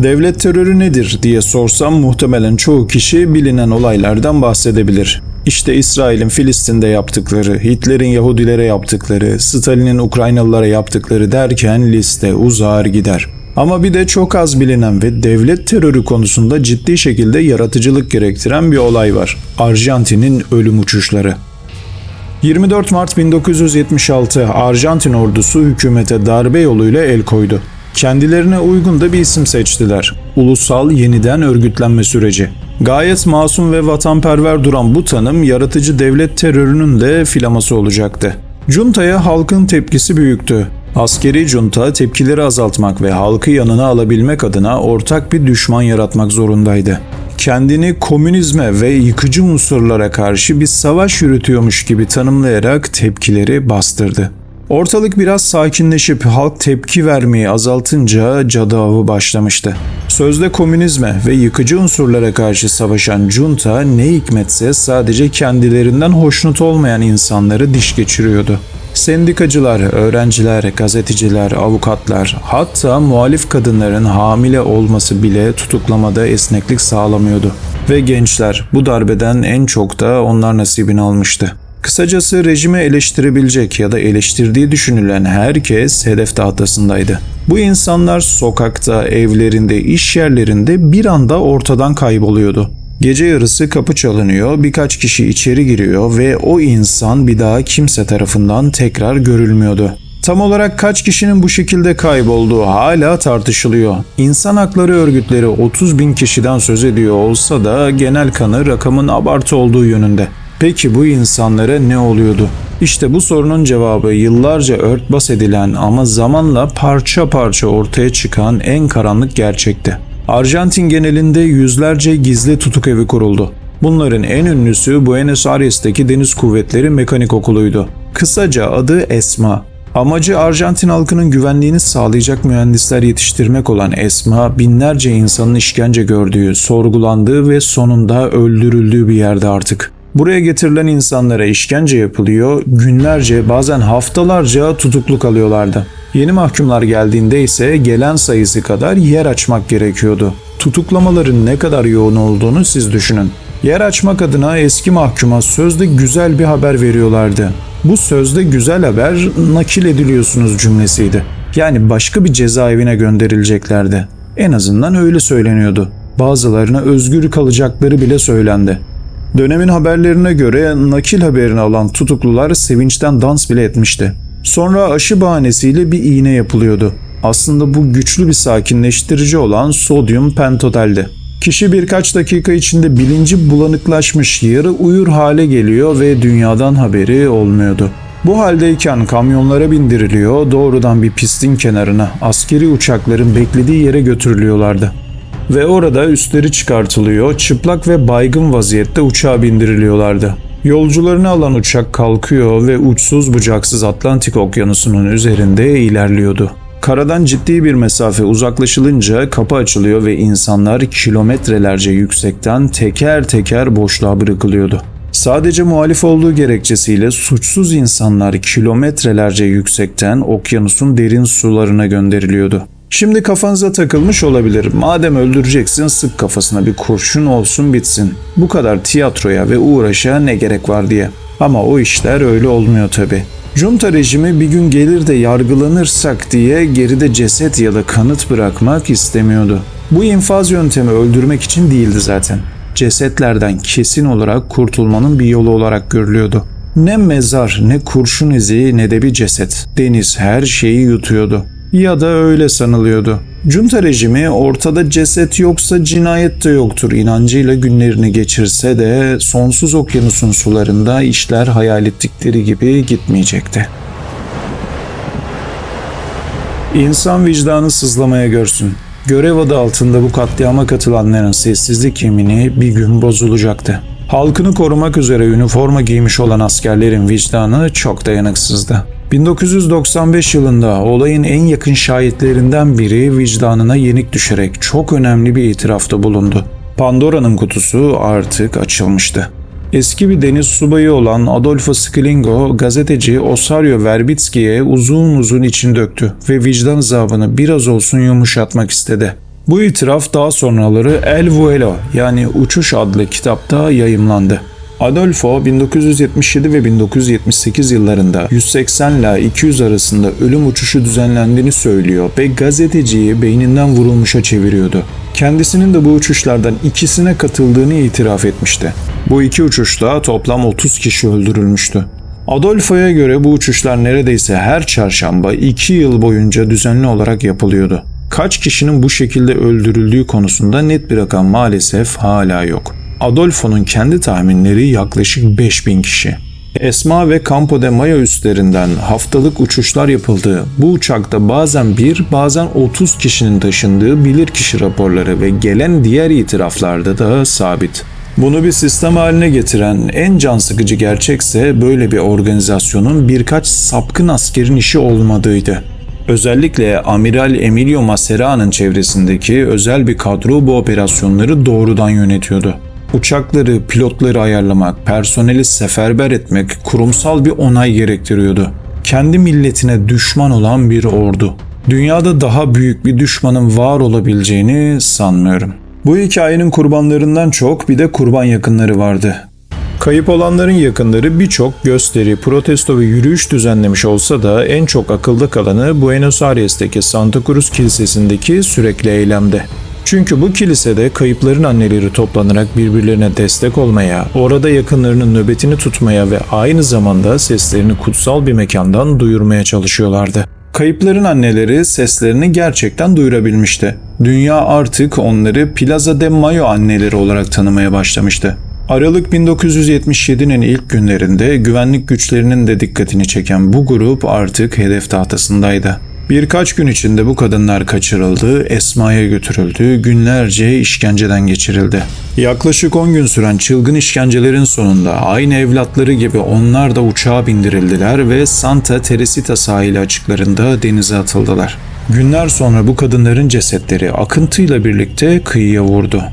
Devlet terörü nedir diye sorsam muhtemelen çoğu kişi bilinen olaylardan bahsedebilir. İşte İsrail'in Filistin'de yaptıkları, Hitler'in Yahudilere yaptıkları, Stalin'in Ukraynalılara yaptıkları derken liste uzar gider. Ama bir de çok az bilinen ve devlet terörü konusunda ciddi şekilde yaratıcılık gerektiren bir olay var. Arjantin'in ölüm uçuşları. 24 Mart 1976 Arjantin ordusu hükümete darbe yoluyla el koydu. Kendilerine uygun da bir isim seçtiler. Ulusal Yeniden Örgütlenme Süreci. Gayet masum ve vatanperver duran bu tanım yaratıcı devlet terörünün de filaması olacaktı. Junta'ya halkın tepkisi büyüktü. Askeri junta tepkileri azaltmak ve halkı yanına alabilmek adına ortak bir düşman yaratmak zorundaydı. Kendini komünizme ve yıkıcı unsurlara karşı bir savaş yürütüyormuş gibi tanımlayarak tepkileri bastırdı. Ortalık biraz sakinleşip halk tepki vermeyi azaltınca cadı avı başlamıştı. Sözde komünizme ve yıkıcı unsurlara karşı savaşan junta ne hikmetse sadece kendilerinden hoşnut olmayan insanları diş geçiriyordu. Sendikacılar, öğrenciler, gazeteciler, avukatlar, hatta muhalif kadınların hamile olması bile tutuklamada esneklik sağlamıyordu. Ve gençler bu darbeden en çok da onlar nasibini almıştı. Kısacası rejimi eleştirebilecek ya da eleştirdiği düşünülen herkes hedef tahtasındaydı. Bu insanlar sokakta, evlerinde, iş yerlerinde bir anda ortadan kayboluyordu. Gece yarısı kapı çalınıyor, birkaç kişi içeri giriyor ve o insan bir daha kimse tarafından tekrar görülmüyordu. Tam olarak kaç kişinin bu şekilde kaybolduğu hala tartışılıyor. İnsan hakları örgütleri 30.000 kişiden söz ediyor olsa da genel kanı rakamın abartı olduğu yönünde. Peki bu insanlara ne oluyordu? İşte bu sorunun cevabı yıllarca örtbas edilen ama zamanla parça parça ortaya çıkan en karanlık gerçekti. Arjantin genelinde yüzlerce gizli tutuk evi kuruldu. Bunların en ünlüsü Buenos Aires'teki Deniz Kuvvetleri Mekanik Okulu'ydu. Kısaca adı ESMA. Amacı Arjantin halkının güvenliğini sağlayacak mühendisler yetiştirmek olan ESMA, binlerce insanın işkence gördüğü, sorgulandığı ve sonunda öldürüldüğü bir yerde artık. Buraya getirilen insanlara işkence yapılıyor, günlerce bazen haftalarca tutukluk alıyorlardı. Yeni mahkumlar geldiğinde ise gelen sayısı kadar yer açmak gerekiyordu. Tutuklamaların ne kadar yoğun olduğunu siz düşünün. Yer açmak adına eski mahkuma sözde güzel bir haber veriyorlardı. Bu sözde güzel haber nakil ediliyorsunuz cümlesiydi. Yani başka bir cezaevine gönderileceklerdi. En azından öyle söyleniyordu. Bazılarına özgür kalacakları bile söylendi. Dönemin haberlerine göre nakil haberini alan tutuklular sevinçten dans bile etmişti. Sonra aşı bahanesiyle bir iğne yapılıyordu. Aslında bu güçlü bir sakinleştirici olan sodyum pentoteldi. Kişi birkaç dakika içinde bilinci bulanıklaşmış, yarı uyur hale geliyor ve dünyadan haberi olmuyordu. Bu haldeyken kamyonlara bindiriliyor, doğrudan bir pistin kenarına, askeri uçakların beklediği yere götürülüyorlardı. Ve orada üstleri çıkartılıyor, çıplak ve baygın vaziyette uçağa bindiriliyorlardı. Yolcularını alan uçak kalkıyor ve uçsuz bucaksız Atlantik Okyanusu'nun üzerinde ilerliyordu. Karadan ciddi bir mesafe uzaklaşılınca kapı açılıyor ve insanlar kilometrelerce yüksekten teker teker boşluğa bırakılıyordu. Sadece muhalif olduğu gerekçesiyle suçsuz insanlar kilometrelerce yüksekten okyanusun derin sularına gönderiliyordu. Şimdi kafanıza takılmış olabilir. Madem öldüreceksin sık kafasına bir kurşun olsun bitsin. Bu kadar tiyatroya ve uğraşa ne gerek var diye. Ama o işler öyle olmuyor tabi. Junta rejimi bir gün gelir de yargılanırsak diye geride ceset ya da kanıt bırakmak istemiyordu. Bu infaz yöntemi öldürmek için değildi zaten. Cesetlerden kesin olarak kurtulmanın bir yolu olarak görülüyordu. Ne mezar, ne kurşun izi, ne de bir ceset. Deniz her şeyi yutuyordu. Ya da öyle sanılıyordu. Junta rejimi ortada ceset yoksa cinayet de yoktur inancıyla günlerini geçirse de sonsuz okyanusun sularında işler hayal ettikleri gibi gitmeyecekti. İnsan vicdanı sızlamaya görsün. Görev adı altında bu katliama katılanların sessizlik yemini bir gün bozulacaktı. Halkını korumak üzere üniforma giymiş olan askerlerin vicdanı çok dayanıksızdı. 1995 yılında olayın en yakın şahitlerinden biri vicdanına yenik düşerek çok önemli bir itirafta bulundu. Pandora'nın kutusu artık açılmıştı. Eski bir deniz subayı olan Adolfo Sklingo, gazeteci Osario Verbitsky'ye uzun uzun için döktü ve vicdan azabını biraz olsun yumuşatmak istedi. Bu itiraf daha sonraları El Vuelo yani Uçuş adlı kitapta yayımlandı. Adolfo 1977 ve 1978 yıllarında 180 ile 200 arasında ölüm uçuşu düzenlendiğini söylüyor ve gazeteciyi beyninden vurulmuşa çeviriyordu. Kendisinin de bu uçuşlardan ikisine katıldığını itiraf etmişti. Bu iki uçuşta toplam 30 kişi öldürülmüştü. Adolfo'ya göre bu uçuşlar neredeyse her çarşamba 2 yıl boyunca düzenli olarak yapılıyordu. Kaç kişinin bu şekilde öldürüldüğü konusunda net bir rakam maalesef hala yok. Adolfo'nun kendi tahminleri yaklaşık 5000 kişi. Esma ve Campo de Mayo üstlerinden haftalık uçuşlar yapıldığı, bu uçakta bazen bazen 30 kişinin taşındığı bilirkişi raporları ve gelen diğer itiraflarda da sabit. Bunu bir sistem haline getiren en can sıkıcı gerçekse böyle bir organizasyonun birkaç sapkın askerin işi olmadığıydı. Özellikle Amiral Emilio Macera'nın çevresindeki özel bir kadro bu operasyonları doğrudan yönetiyordu. Uçakları, pilotları ayarlamak, personeli seferber etmek kurumsal bir onay gerektiriyordu. Kendi milletine düşman olan bir ordu. Dünyada daha büyük bir düşmanın var olabileceğini sanmıyorum. Bu hikayenin kurbanlarından çok bir de kurban yakınları vardı. Kayıp olanların yakınları birçok gösteri, protesto ve yürüyüş düzenlemiş olsa da en çok akılda kalanı Buenos Aires'teki Santa Cruz Kilisesi'ndeki sürekli eylemde. Çünkü bu kilisede kayıpların anneleri toplanarak birbirlerine destek olmaya, orada yakınlarının nöbetini tutmaya ve aynı zamanda seslerini kutsal bir mekandan duyurmaya çalışıyorlardı. Kayıpların anneleri seslerini gerçekten duyurabilmişti. Dünya artık onları Plaza de Mayo anneleri olarak tanımaya başlamıştı. Aralık 1977'nin ilk günlerinde güvenlik güçlerinin de dikkatini çeken bu grup artık hedef tahtasındaydı. Birkaç gün içinde bu kadınlar kaçırıldı, Esma'ya götürüldü, günlerce işkenceden geçirildi. Yaklaşık 10 gün süren çılgın işkencelerin sonunda aynı evlatları gibi onlar da uçağa bindirildiler ve Santa Teresita sahili açıklarında denize atıldılar. Günler sonra bu kadınların cesetleri akıntıyla birlikte kıyıya vurdu.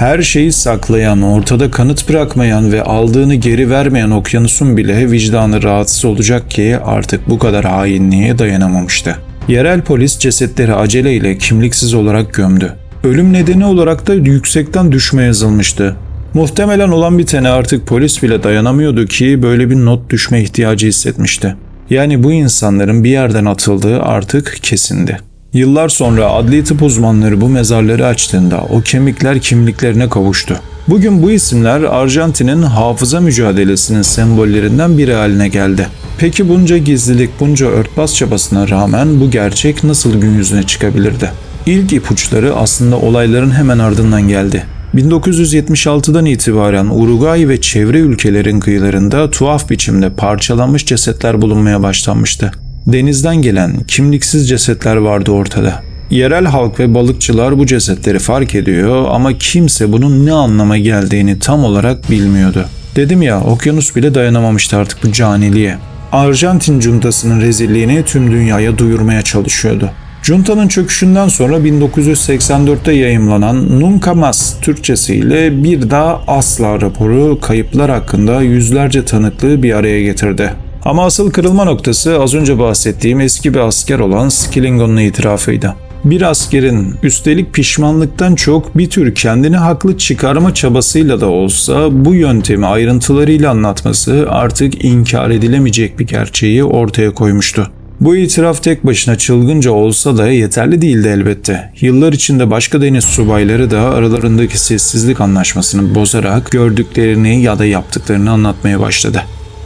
Her şeyi saklayan, ortada kanıt bırakmayan ve aldığını geri vermeyen okyanusun bile vicdanı rahatsız olacak ki artık bu kadar hainliğe dayanamamıştı. Yerel polis cesetleri aceleyle kimliksiz olarak gömdü. Ölüm nedeni olarak da yüksekten düşme yazılmıştı. Muhtemelen olan bitene artık polis bile dayanamıyordu ki böyle bir not düşme ihtiyacı hissetmişti. Yani bu insanların bir yerden atıldığı artık kesindi. Yıllar sonra adli tıp uzmanları bu mezarları açtığında o kemikler kimliklerine kavuştu. Bugün bu isimler Arjantin'in hafıza mücadelesinin sembollerinden biri haline geldi. Peki bunca gizlilik, bunca örtbas çabasına rağmen bu gerçek nasıl gün yüzüne çıkabilirdi? İlk ipuçları aslında olayların hemen ardından geldi. 1976'dan itibaren Uruguay ve çevre ülkelerin kıyılarında tuhaf biçimde parçalanmış cesetler bulunmaya başlanmıştı. Denizden gelen kimliksiz cesetler vardı ortada. Yerel halk ve balıkçılar bu cesetleri fark ediyor ama kimse bunun ne anlama geldiğini tam olarak bilmiyordu. Dedim ya, okyanus bile dayanamamıştı artık bu caniliğe. Arjantin juntasının rezilliğini tüm dünyaya duyurmaya çalışıyordu. Junta'nın çöküşünden sonra 1984'te yayımlanan Nunca Más Türkçesiyle Bir Daha Asla raporu kayıplar hakkında yüzlerce tanıklığı bir araya getirdi. Ama asıl kırılma noktası az önce bahsettiğim eski bir asker olan Skillingon'un itirafıydı. Bir askerin üstelik pişmanlıktan çok bir tür kendini haklı çıkarma çabasıyla da olsa bu yöntemi ayrıntılarıyla anlatması artık inkar edilemeyecek bir gerçeği ortaya koymuştu. Bu itiraf tek başına çılgınca olsa da yeterli değildi elbette. Yıllar içinde başka deniz subayları da aralarındaki sessizlik anlaşmasını bozarak gördüklerini ya da yaptıklarını anlatmaya başladı.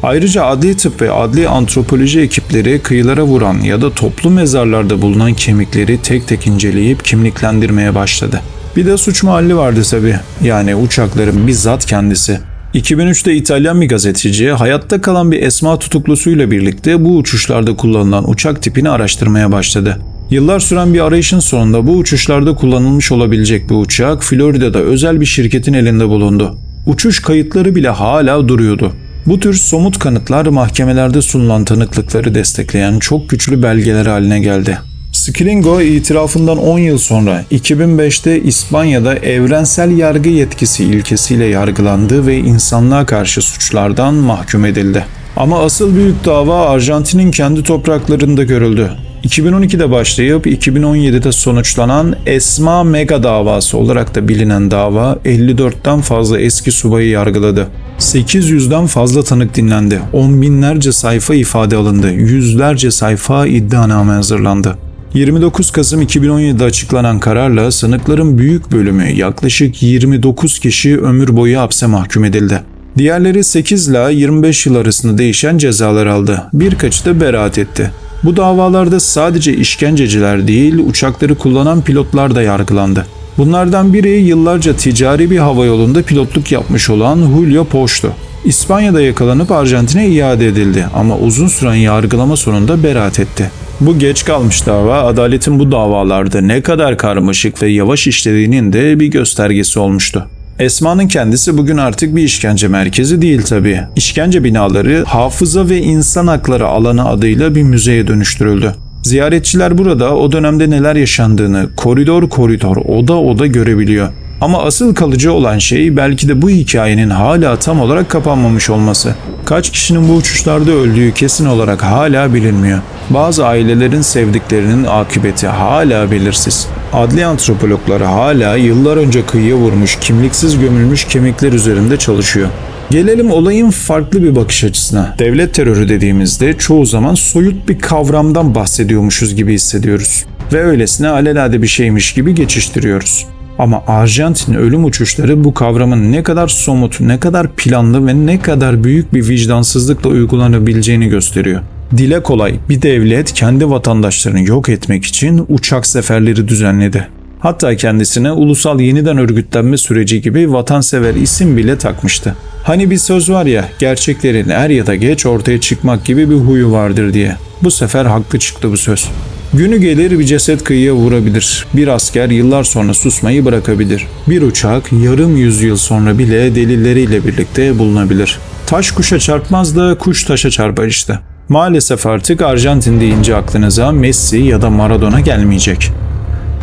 Ayrıca adli tıp ve adli antropoloji ekipleri kıyılara vuran ya da toplu mezarlarda bulunan kemikleri tek tek inceleyip kimliklendirmeye başladı. Bir de suç mahalli vardı tabii. Yani uçakların bizzat kendisi. 2003'te İtalyan bir gazeteci hayatta kalan bir Esma tutuklusuyla birlikte bu uçuşlarda kullanılan uçak tipini araştırmaya başladı. Yıllar süren bir arayışın sonunda bu uçuşlarda kullanılmış olabilecek bir uçak Florida'da özel bir şirketin elinde bulundu. Uçuş kayıtları bile hala duruyordu. Bu tür somut kanıtlar mahkemelerde sunulan tanıklıkları destekleyen çok güçlü belgeler haline geldi. Skillingo itirafından 10 yıl sonra 2005'te İspanya'da evrensel yargı yetkisi ilkesiyle yargılandı ve insanlığa karşı suçlardan mahkum edildi. Ama asıl büyük dava Arjantin'in kendi topraklarında görüldü. 2012'de başlayıp 2017'de sonuçlanan Esma Mega davası olarak da bilinen dava 54'ten fazla eski subayı yargıladı. 800'den fazla tanık dinlendi. 10 binlerce sayfa ifade alındı. Yüzlerce sayfa iddianame hazırlandı. 29 Kasım 2017'de açıklanan kararla sanıkların büyük bölümü yaklaşık 29 kişi ömür boyu hapse mahkum edildi. Diğerleri 8 ile 25 yıl arasında değişen cezalar aldı. Birkaçı da beraat etti. Bu davalarda sadece işkenceciler değil, uçakları kullanan pilotlar da yargılandı. Bunlardan biri yıllarca ticari bir havayolunda pilotluk yapmış olan Julio Poç'tu. İspanya'da yakalanıp Arjantin'e iade edildi ama uzun süren yargılama sonunda beraat etti. Bu geç kalmış dava, adaletin bu davalarda ne kadar karmaşık ve yavaş işlediğinin de bir göstergesi olmuştu. Esma'nın kendisi bugün artık bir işkence merkezi değil tabii. İşkence binaları hafıza ve insan hakları alanı adıyla bir müzeye dönüştürüldü. Ziyaretçiler burada o dönemde neler yaşandığını koridor koridor, oda oda görebiliyor. Ama asıl kalıcı olan şey belki de bu hikayenin hala tam olarak kapanmamış olması. Kaç kişinin bu uçuşlarda öldüğü kesin olarak hala bilinmiyor. Bazı ailelerin sevdiklerinin akıbeti hala belirsiz. Adli antropologlar hala yıllar önce kıyıya vurmuş, kimliksiz gömülmüş kemikler üzerinde çalışıyor. Gelelim olayın farklı bir bakış açısına. Devlet terörü dediğimizde çoğu zaman soyut bir kavramdan bahsediyormuşuz gibi hissediyoruz. Ve öylesine alelade bir şeymiş gibi geçiştiriyoruz. Ama Arjantin ölüm uçuşları bu kavramın ne kadar somut, ne kadar planlı ve ne kadar büyük bir vicdansızlıkla uygulanabileceğini gösteriyor. Dile kolay bir devlet kendi vatandaşlarını yok etmek için uçak seferleri düzenledi. Hatta kendisine ulusal yeniden örgütlenme süreci gibi vatansever isim bile takmıştı. Hani bir söz var ya, gerçeklerin er ya da geç ortaya çıkmak gibi bir huyu vardır diye. Bu sefer haklı çıktı bu söz. Günü gelir bir ceset kıyıya vurabilir. Bir asker yıllar sonra susmayı bırakabilir. Bir uçak yarım yüzyıl sonra bile delilleriyle birlikte bulunabilir. Taş kuşa çarpmaz da kuş taşa çarpar işte. Maalesef artık Arjantin deyince aklınıza Messi ya da Maradona gelmeyecek.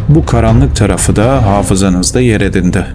Bu karanlık tarafı da hafızanızda yer edindi.